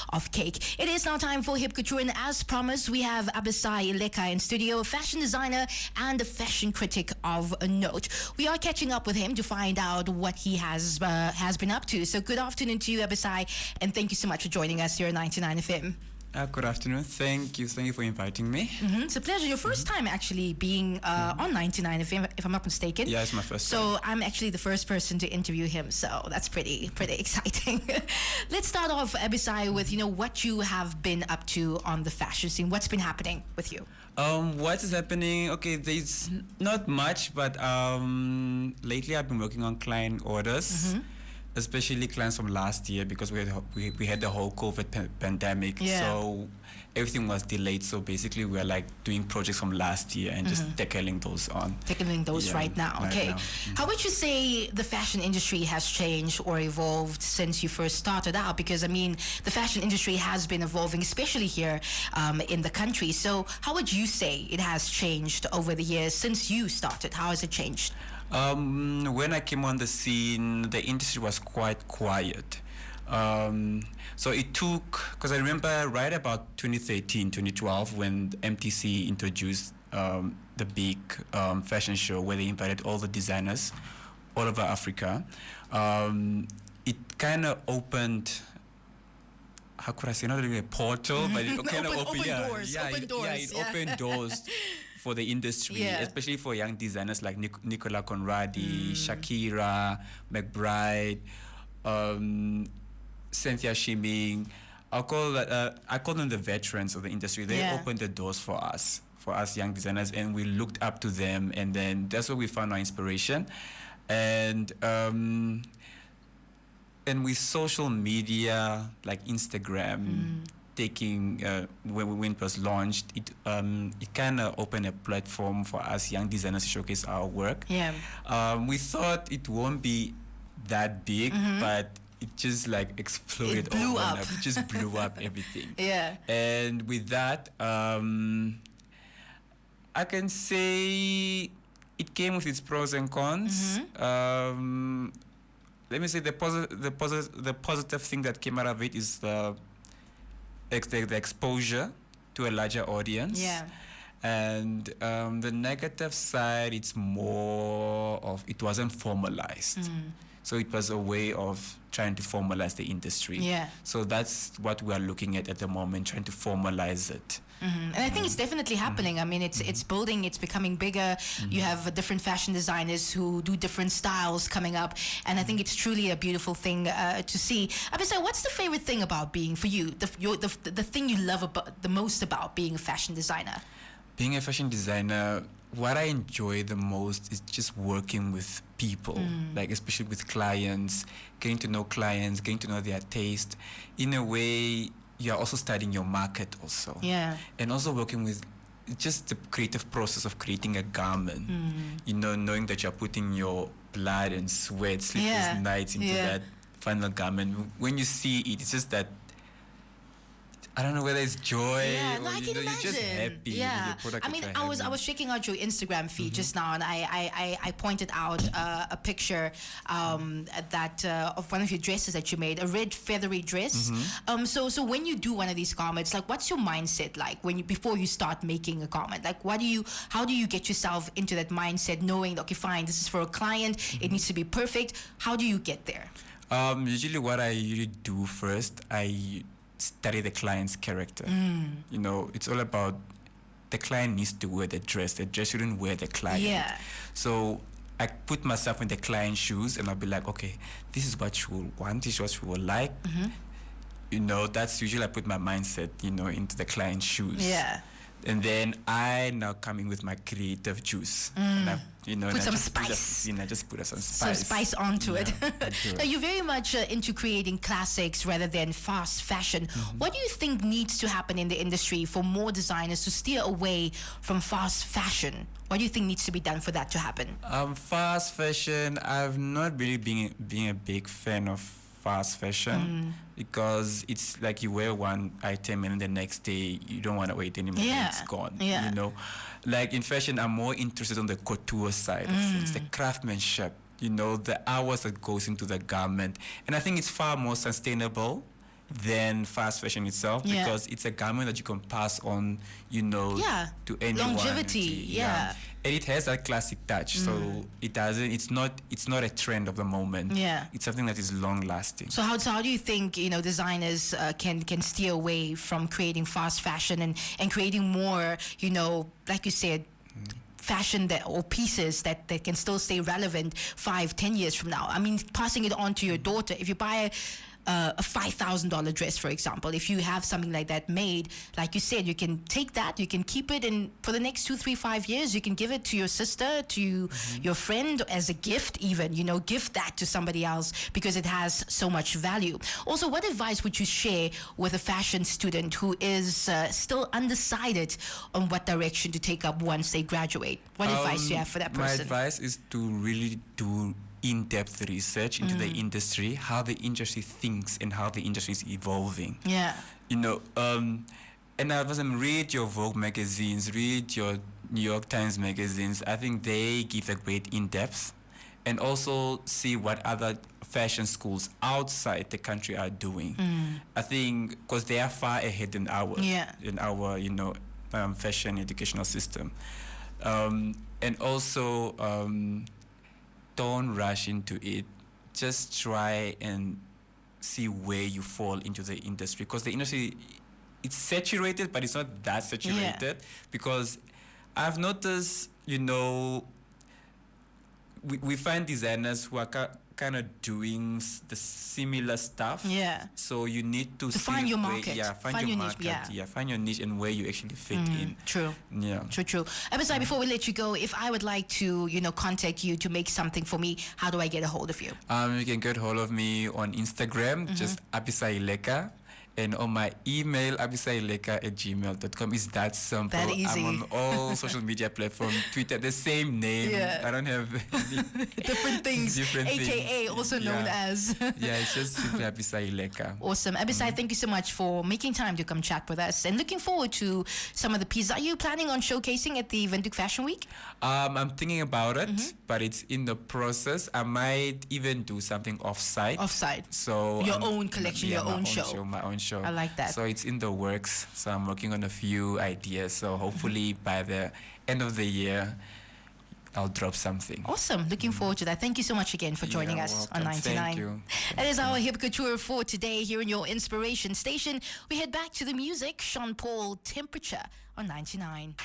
of cake. It is now time for Hip Kouture, and as promised, we have Abisai Ileka in studio, a fashion designer and a fashion critic of note. We are catching up with him to find out what he has been up to. So good afternoon to you, Abisai, and thank you so much for joining us here at 99 FM. Good afternoon. Thank you for inviting me. It's a pleasure. Your first time actually being on 99 FM, if I'm not mistaken. Yeah, it's my first time. So I'm actually the first person to interview him. So that's pretty exciting. Let's start off, Abisai, with what you have been up to on the fashion scene. What's been happening with you? What is happening? Okay, there's not much, but lately I've been working on client orders. Especially clients from last year, because we had the whole COVID pandemic, so everything was delayed. So basically, we're like doing projects from last year and just tackling those right now. Okay, how would you say the fashion industry has changed or evolved since you first started out? Because I mean, the fashion industry has been evolving, especially here in the country. So how would you say it has changed over the years since you started? How has it changed? When I came on the scene, the industry was quite quiet. So it took, because I remember right about 2013, 2012, when MTC introduced the big fashion show where they invited all the designers all over Africa. It kind of opened, how could I say, not really a portal, but it kind of opened doors. It opened doors for the industry, especially for young designers like Nicola Conradi, Shakira, McBride, Cynthia Shiming. I call them the veterans of the industry. They opened the doors for us young designers, and we looked up to them, and then that's where we found our inspiration. And with social media like Instagram, taking when it was launched, it kind of opened a platform for us young designers to showcase our work. We thought it won't be that big, but it just like exploded. It blew up. It just blew up everything. And with that, I can say it came with its pros and cons. Let me say the positive thing that came out of it is the exposure to a larger audience. And the negative side, it's more of it wasn't formalized. So it was a way of trying to formalize the industry. So that's what we are looking at the moment, trying to formalize it. And I think it's definitely happening. I mean, it's building, it's becoming bigger. You have different fashion designers who do different styles coming up, and I think it's truly a beautiful thing to see. Abisai, what's the favorite thing about being, for you, the thing you love the most about being a fashion designer? Being a fashion designer, what I enjoy the most is just working with people, like especially with clients, getting to know clients, getting to know their taste. In a way, you're also studying your market also. And also working with just the creative process of creating a garment. Knowing that you're putting your blood and sweat, sleepless nights into that final garment. When you see it, it's just that, I don't know whether it's joy or you're just happy with your product. I mean, I was checking out your Instagram feed just now, and I pointed out a picture that of one of your dresses that you made, a red feathery dress. So when you do one of these garments, like, what's your mindset like before you start making a garment? Like, how do you get yourself into that mindset, knowing, okay, fine, this is for a client, it needs to be perfect? How do you get there? Usually what I usually do first, I study the client's character. It's all about the client needs to wear the dress. The dress shouldn't wear the client. So I put myself in the client's shoes, and I'll be like, okay, this is what you will want, this is what you will like. That's usually I put my mindset, into the client's shoes. And then I now come in with my creative juice. And put some spice. Just put some spice. Some spice onto it. Now, you're very much into creating classics rather than fast fashion. What do you think needs to happen in the industry for more designers to steer away from fast fashion? What do you think needs to be done for that to happen? Fast fashion, I've not really been a big fan of fast fashion because it's like you wear one item and the next day you don't want to wait anymore. It's gone. Like in fashion, I'm more interested on the couture side of things, the craftsmanship, the hours that goes into the garment. And I think it's far more sustainable than fast fashion itself, because it's a garment that you can pass on, to anyone. Longevity, and it has that classic touch. So it's not a trend of the moment. It's something that is long lasting. So how do you think designers can steer away from creating fast fashion and creating more, like you said, fashion or pieces that can still stay relevant 5-10 years from now? I mean, passing it on to your daughter. If you buy a $5,000 dress, for example, if you have something like that made, like you said, you can take that, you can keep it, and for the next 2, 3, 5 years, you can give it to your sister, to your friend as a gift even, gift that to somebody else because it has so much value. Also, what advice would you share with a fashion student who is still undecided on what direction to take up once they graduate? What advice do you have for that person? My advice is to really do in-depth research into the industry, how the industry thinks and how the industry is evolving. And read your Vogue magazines, read your New York Times magazines. I think they give a great in-depth, and also see what other fashion schools outside the country are doing. I think because they are far ahead in our fashion educational system. And also don't rush into it. Just try and see where you fall into the industry, because the industry, it's saturated, but it's not that saturated. Because I've noticed, we find designers who are kind of doing the similar stuff. So you need to find your market. Find your market. Find your niche and where you actually fit in. True. True. Abisai, before we let you go, if I would like to, contact you to make something for me, how do I get a hold of you? You can get a hold of me on Instagram, just Abisai Ileka. And on my email, abisaiileka@gmail.com. Is that simple? That easy. I'm on all social media platforms, Twitter, the same name. I don't have different things. AKA, also known as. It's just simply Abisai Ileka. Awesome. Abisai, thank you so much for making time to come chat with us, and looking forward to some of the pieces. Are you planning on showcasing at the Windhoek Fashion Week? I'm thinking about it, but it's in the process. I might even do something off-site. So your own collection, your own show. My own show. I like that. So it's in the works. So I'm working on a few ideas. So hopefully by the end of the year, I'll drop something. Awesome. Looking forward to that. Thank you so much again for joining us on 99. Thank you. That is our Hip Kouture for today here in your inspiration station. We head back to the music. Sean Paul, Temperature on 99.